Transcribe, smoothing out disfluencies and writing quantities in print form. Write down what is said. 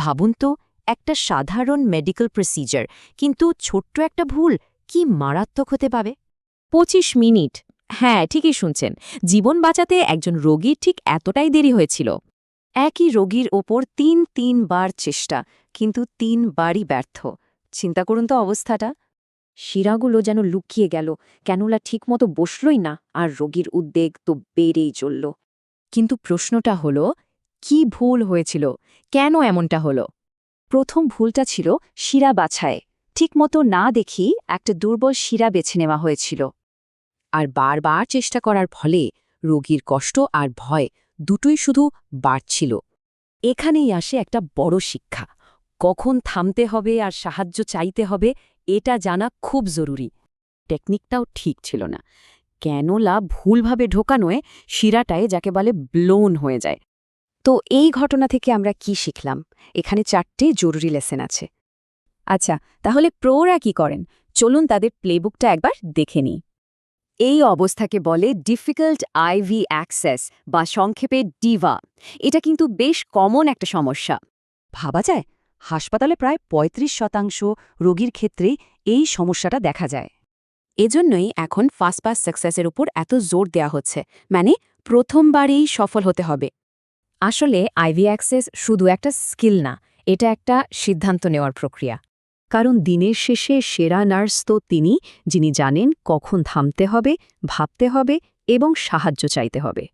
ভাবুন তো, একটা সাধারণ মেডিকেল প্রসিজার, কিন্তু ছোট্ট একটা ভুল কি মারাত্মক হতে পারে। ২৫ মিনিট। হ্যাঁ, ঠিকই শুনছেন। জীবন বাঁচাতে একজন রোগীর ঠিক এতটাই দেরি হয়েছিল। একই রোগীর ওপর তিনবার চেষ্টা, কিন্তু 3বারই ব্যর্থ। চিন্তা করুন তো অবস্থাটা। শিরাগুলো যেন লুকিয়ে গেল, ক্যানুলা ঠিকমতো বসলই না, আর রোগীর উদ্বেগ তো বেড়েই চলল। কিন্তু প্রশ্নটা হলো, কি ভুল হয়েছিল? কেন এমনটা হলো? প্রথম ভুলটা ছিল শিরা বাছায়। ঠিকমতো না দেখি একটা দুর্বল শিরা বেছে নেওয়া হয়েছিল। আর বারবার চেষ্টা করার ফলে রোগীর কষ্ট আর ভয় দুটোই শুধু বাড়ছিল। এখানেই আসে একটা বড় শিক্ষা। কখন থামতে হবে আর সাহায্য চাইতে হবে এটা জানা খুব জরুরি। টেকনিকটাও ঠিক ছিল না। ক্যানোলা ভুলভাবে ঢোকানোয় শিরাটায় যাকে বলে ব্লোন হয়ে যায়। তো এই ঘটনা থেকে আমরা কি শিখলাম? এখানে 4টে জরুরি লেসন আছে। আচ্ছা, তাহলে প্রোরা কি করেন? চলুন তাদের প্লেবুকটা একবার দেখে নিই। এই অবস্থাকে বলে ডিফিকাল্ট আইভি অ্যাক্সেস বা সংক্ষেপে ডিভা। এটা কিন্তু বেশ কমন একটা সমস্যা। ভাবা যায়, হাসপাতালে প্রায় ৩৫% রোগীর ক্ষেত্রেই এই সমস্যাটা দেখা যায়। এজন্যই এখন ফাস্ট পাস সাকসেসের উপর এত জোর দেওয়া হচ্ছে, মানে প্রথমবারেই সফল হতে হবে। আসলে আইভি অ্যাক্সেস শুধু একটা স্কিল না, এটা একটা সিদ্ধান্ত নেওয়ার প্রক্রিয়া। কারণ দিনের শেষে সেরা নার্স তো তিনি, যিনি জানেন কখন থামতে হবে, ভাবতে হবে এবং সাহায্য চাইতে হবে।